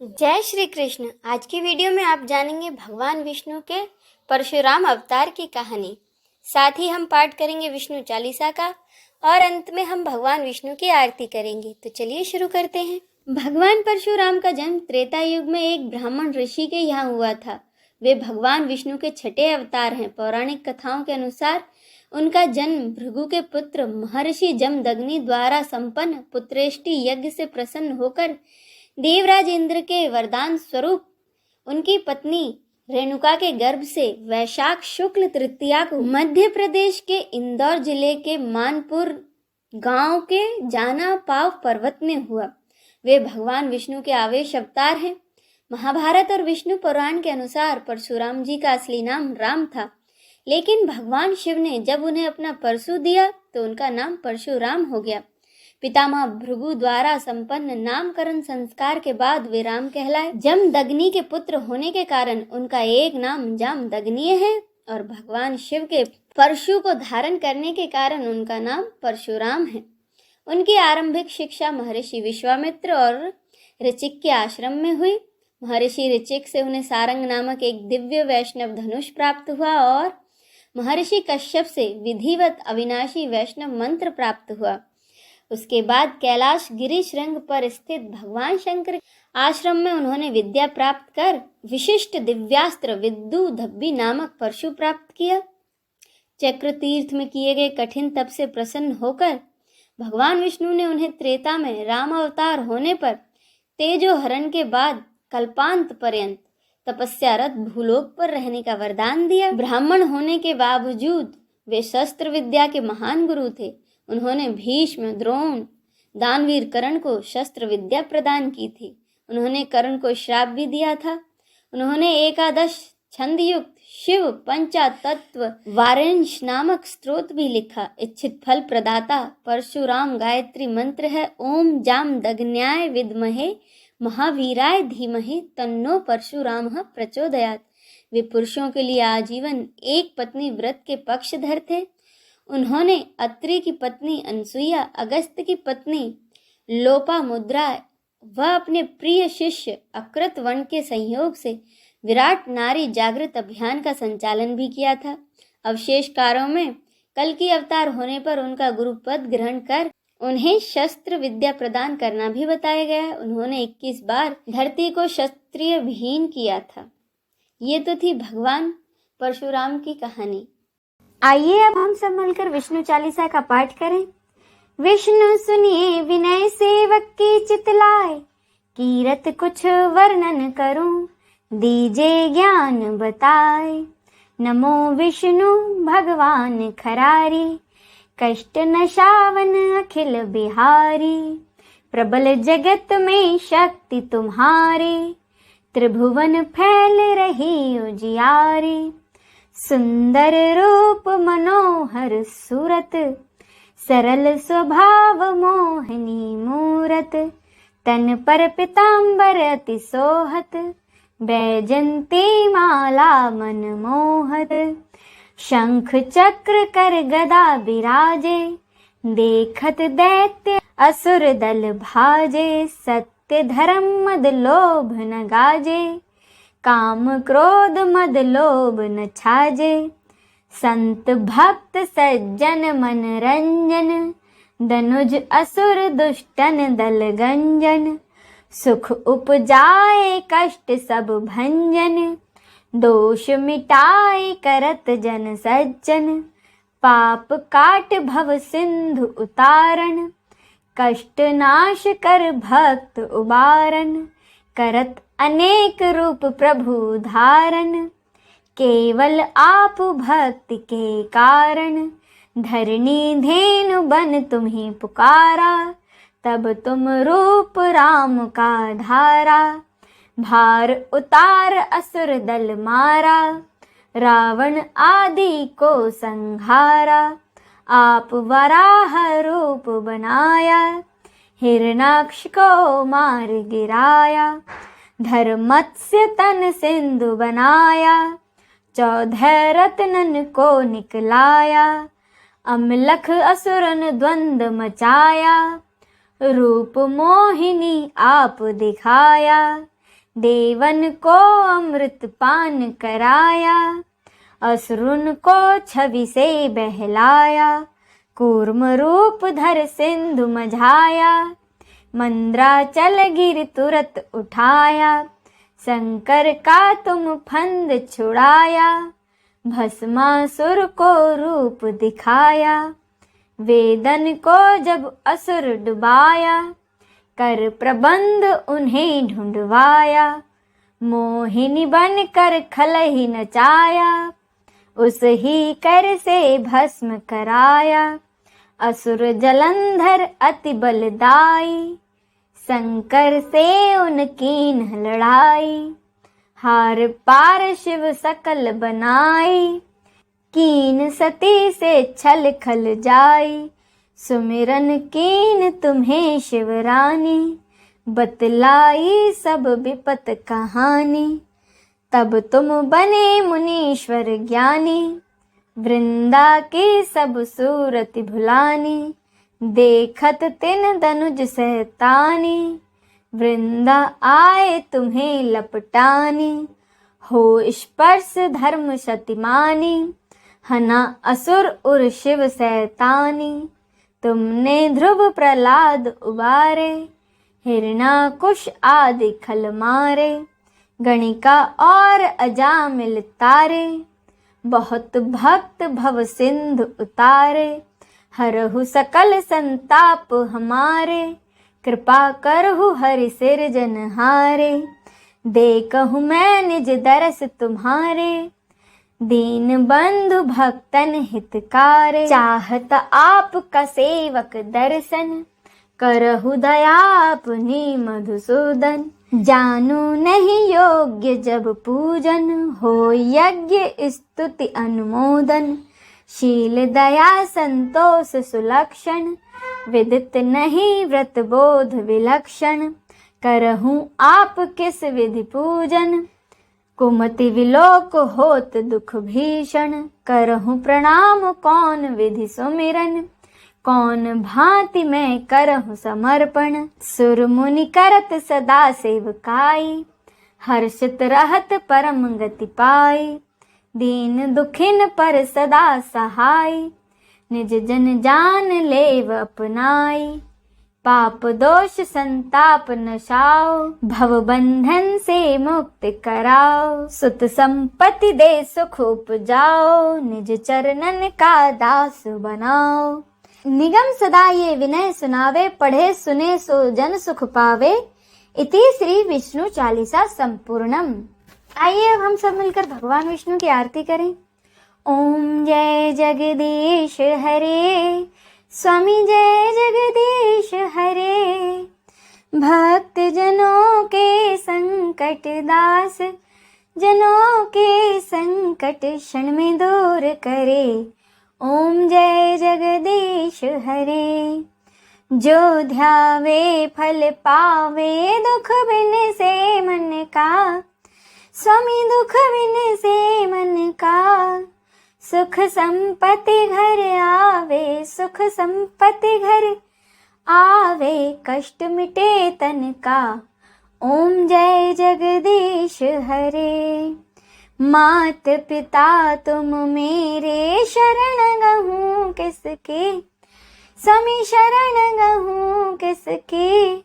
जय श्री कृष्ण। आज की वीडियो में आप जानेंगे भगवान विष्णु के परशुराम अवतार की कहानी। साथ ही हम पाठ करेंगे विष्णु चालीसा का और अंत में हम भगवान विष्णु की आरती करेंगे। तो चलिए शुरू करते हैं। भगवान परशुराम का जन्म त्रेता युग में एक ब्राह्मण ऋषि के यहाँ हुआ था। वे भगवान विष्णु के छठे अवतार हैं। पौराणिक कथाओं के अनुसार उनका जन्म भृगु के पुत्र महर्षि जमदग्नि द्वारा संपन्न पुत्रेष्टि यज्ञ से प्रसन्न होकर देवराज इंद्र के वरदान स्वरूप उनकी पत्नी रेणुका के गर्भ से वैशाख शुक्ल तृतीया को मध्य प्रदेश के इंदौर जिले के मानपुर गांव के जाना पाव पर्वत में हुआ। वे भगवान विष्णु के आवेश अवतार हैं। महाभारत और विष्णु पुराण के अनुसार परशुराम जी का असली नाम राम था, लेकिन भगवान शिव ने जब उन्हें अपना परशु दिया तो उनका नाम परशुराम हो गया। पितामह भृगु द्वारा संपन्न नामकरण संस्कार के बाद वे राम कहलाए। जमदग्नि के पुत्र होने के कारण उनका एक नाम जामदग्नीय है और भगवान शिव के परशु को धारण करने के कारण उनका नाम परशुराम है। उनकी आरंभिक शिक्षा महर्षि विश्वामित्र और ऋचिक के आश्रम में हुई। महर्षि ऋचिक से उन्हें सारंग नामक एक दिव्य वैष्णव धनुष प्राप्त हुआ और महर्षि कश्यप से विधिवत अविनाशी वैष्णव मंत्र प्राप्त हुआ। उसके बाद कैलाश गिरी श्रृंग पर स्थित भगवान शंकर आश्रम में उन्होंने विद्या प्राप्त कर विशिष्ट दिव्यास्त्र विद्यु धब्बी नामक परशु प्राप्त किया। चक्र तीर्थ में किए गए कठिन तप से प्रसन्न होकर भगवान विष्णु ने उन्हें त्रेता में राम अवतार होने पर तेजो हरण के बाद कल्पांत पर्यंत तपस्यारत भूलोक पर रहने का वरदान दिया। ब्राह्मण होने के बावजूद वे शस्त्र विद्या के महान गुरु थे। उन्होंने भीष्म, द्रोण, दानवीर कर्ण को शस्त्र विद्या प्रदान की थी। उन्होंने कर्ण को श्राप भी दिया था। उन्होंने एकादश छंद युक्त शिव पंचातत्व वारेंश नामक स्तोत्र भी लिखा। इच्छित फल प्रदाता परशुराम गायत्री मंत्र है ओम जामदग्न्याय विद्महे महावीराय धीमहि तन्नो परशुरामः प्रचोदयात्। वे पुरुषों के लिए आजीवन एक पत्नी व्रत के पक्षधर थे। उन्होंने अत्रि की पत्नी अनसुईया, अगस्त की पत्नी लोपामुद्रा व अपने प्रिय शिष्य अकृतवर्ण के संयोग से विराट नारी जागृत अभियान का संचालन भी किया था। अवशेष कार्यों में कल की अवतार होने पर उनका गुरुपद ग्रहण कर उन्हें शस्त्र विद्या प्रदान करना भी बताया गया है। उन्होंने 21 बार धरती को क्षत्रिय विहीन किया था। ये तो थी भगवान परशुराम की कहानी। आइए अब हम सब मिलकर विष्णु चालीसा का पाठ करें। विष्णु सुनिए विनय सेवक की चितलाए, कीरत कुछ वर्णन करूं दीजे ज्ञान बताए। नमो विष्णु भगवान खरारी, कष्ट नशावन अखिल बिहारी। प्रबल जगत में शक्ति तुम्हारी, त्रिभुवन फैल रही उजियारी। सुंदर रूप मनोहर सूरत, सरल स्वभाव मोहनी मूरत। तन पर पीतांबर अति सोहत, बैजंती माला मन मोहत। शंख चक्र कर गदा बिराजे, देखत दैत्य असुर दल भाजे। सत्य धर्म मद लोभ न गाजे, काम क्रोध मद लोभ न छाजे। संत भक्त सज्जन मन रंजन, दनुज असुर दुष्टन दल गंजन। सुख उपजाए कष्ट सब भंजन, दोष मिटाए करत जन सज्जन। पाप काट भव सिंधु उतारण, कष्ट नाश कर भक्त उबारन। करत अनेक रूप प्रभु धारण, केवल आप भक्ति के कारण। धरणी धेनु बन तुम्हें पुकारा, तब तुम रूप राम का धारा। भार उतार असुर दल मारा, रावण आदि को संहारा। आप वराह रूप बनाया, हिरणाक्ष को मार गिराया। धर्मत्स्य तन सिंधु बनाया, 14 रत्नन को निकलाया। अमलख असुरन द्वंद मचाया, रूप मोहिनी आप दिखाया। देवन को अमृत पान कराया, असुरन को छवि से बहलाया, कूर्म रूप धर सिंधु मझाया, मंद्राचल गिर तुरत उठाया, शंकर का तुम फंद छुड़ाया, भस्मासुर को रूप दिखाया, वेदन को जब असुर डुबाया, कर प्रबंध उन्हें ढूंढवाया, मोहिनी बन कर खलहि नचाया, उस ही कर से भस्म कराया, असुर जलंधर अति बलदाई, शंकर से उनकी न लड़ाई, हार पार शिव सकल बनाई, कीन सती से छल खल जाई, सुमिरन कीन तुम्हें शिवरानी, बतलाई सब विपत कहानी, तब तुम बने मुनीश्वर ज्ञानी, वृंदा की सब सूरत भुलानी, देखत तिन दनुज सहतानी, वृंदा आए तुम्हें लपटानी, हो स्पर्श धर्म शतिमानी, हना असुर उर शिव सैतानी, तुमने ध्रुव प्रहलाद उबारे, हिरणाकुश आदि खल मारे, गणिका और अजामिल तारे, बहुत भक्त भव सिंधु उतारे, हरहु सकल संताप हमारे, कृपा करहु हरि सिरजनहारे, देखहु मैं निज दरस तुम्हारे, दीन बंधु भक्तन हितकारे, चाहत आपका सेवक दर्शन, करहु दया अपनी मधुसूदन, जानू नहीं योग्य जब पूजन, हो यज्ञ स्तुति अनुमोदन, शील दया संतोष सुलक्षण, विदित नहीं व्रत बोध विलक्षण, करहूँ आप किस विधि पूजन, कुमति विलोक होत दुख भीषण, करहूँ प्रणाम कौन विधि सुमिरन, कौन भांति मैं करहूँ समर्पण, सुर मुनि करत सदा सेवकाई, हर्षित रहत परम गति पाई, दीन दुखिन पर सदा सहाय, निज जन जान लेव अपनाई, पाप दोष संताप नशाओ, भव बंधन से मुक्त कराओ, सुत संपत्ति दे सुख उपजाओ, निज चरणन का दास बनाओ, निगम सदा ये विनय सुनावे, पढ़े सुने सो जन सुख पावे, इति श्री विष्णु चालीसा संपूर्णम। आइए अब हम सब मिलकर भगवान विष्णु की आरती करें। ओम जय जगदीश हरे, स्वामी जय जगदीश हरे, भक्त जनों के संकट दास, जनों के संकट क्षण में दूर करे। ओम जय जगदीश हरे, जो ध्यावे फल पावे, दुख बिन से मन का, स्वामी दुख बिन से मन का, सुख संपत्ति घर आवे, सुख संपत्ति घर आवे, कष्ट मिटे तन का। ओम जय जगदीश हरे, मात पिता तुम मेरे, शरण गहूँ किसके, स्वामी शरण गहूँ किसके,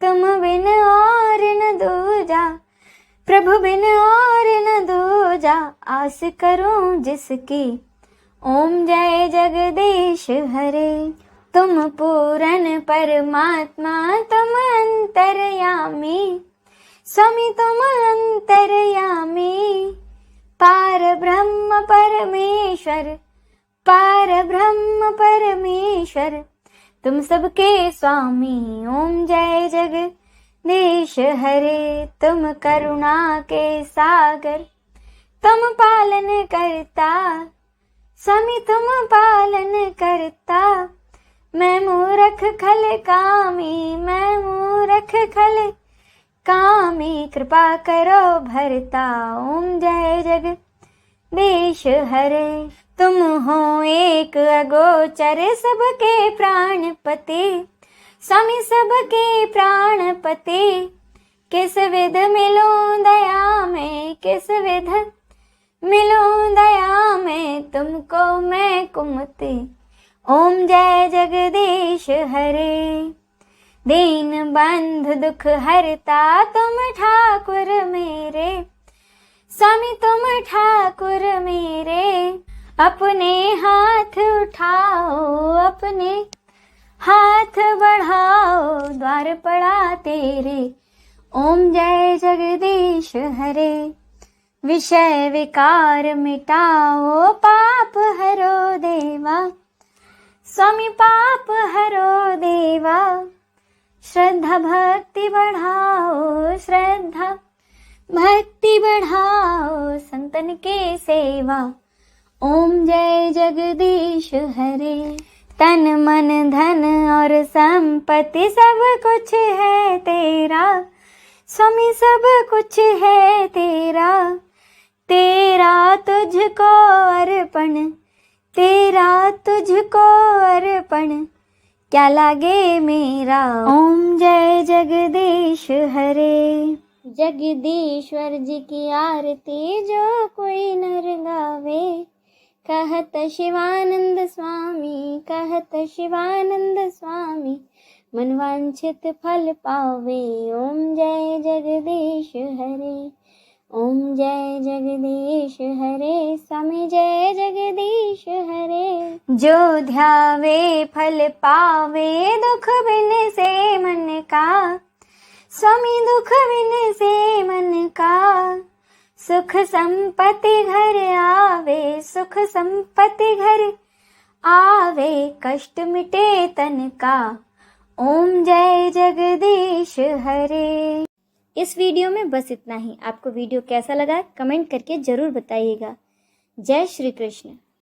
तुम बिन और न दूजा, प्रभु बिन और न दूजा, आस करूं जिसकी। ओम जय जगदीश हरे, तुम पूर्ण परमात्मा, तुम अंतर्यामी, स्वामी तुम अंतर्यामी, पार ब्रह्म परमेश्वर, पार ब्रह्म परमेश्वर, तुम सबके स्वामी। ओम जय जगदीश हरे, तुम करुणा के सागर, तुम पालन करता, स्वामी तुम पालन करता, मैं मूर्ख खल कामी, मैं मूर्ख खल कामी, कृपा करो भरता। ओम जय जगदीश हरे, तुम हो एक अगोचर, सबके प्राणपति, स्वामी सबके प्राणपति, किस विध मिलूं दया में, किस विध मिलूं दया में, तुमको मैं कुमति। ओम जय जगदीश हरे। दीन बंधु दुख हरता तुम ठाकुर मेरे, स्वामी तुम ठाकुर मेरे। अपने हाथ उठाओ, अपने हाथ बढ़ाओ, द्वार पड़ा तेरे। ओम जय जगदीश हरे। विषय विकार मिटाओ, पाप हरो देवा, स्वामी पाप हरो देवा। श्रद्धा भक्ति बढ़ाओ, श्रद्धा भक्ति बढ़ाओ, संतन के सेवा। ओम जय जगदीश हरे। तन मन धन और संपत्ति सब कुछ है तेरा, स्वामी सब कुछ है तेरा। तेरा तुझको अर्पण, तेरा तुझको अर्पण, क्या लागे मेरा। ओम जय जगदीश हरे। जगदीश्वर जी की आरती जो कोई नर गावे, कहत शिवानंद स्वामी, कहत शिवानंद स्वामी, मनवांछित फल पावे। ओम जय जगदीश हरे। ओम जय जगदीश हरे, स्वामी जय जगदीश हरे। जो ध्यावे फल पावे, दुख बिन से मन का, स्वामी दुख बिन से मन का। सुख संपत्ति घर आवे, सुख संपत्ति घर आवे, कष्ट मिटे तन का। ओम जय जगदीश हरे। इस वीडियो में बस इतना ही। आपको वीडियो कैसा लगा कमेंट करके ज़रूर बताइएगा। जय श्री कृष्ण।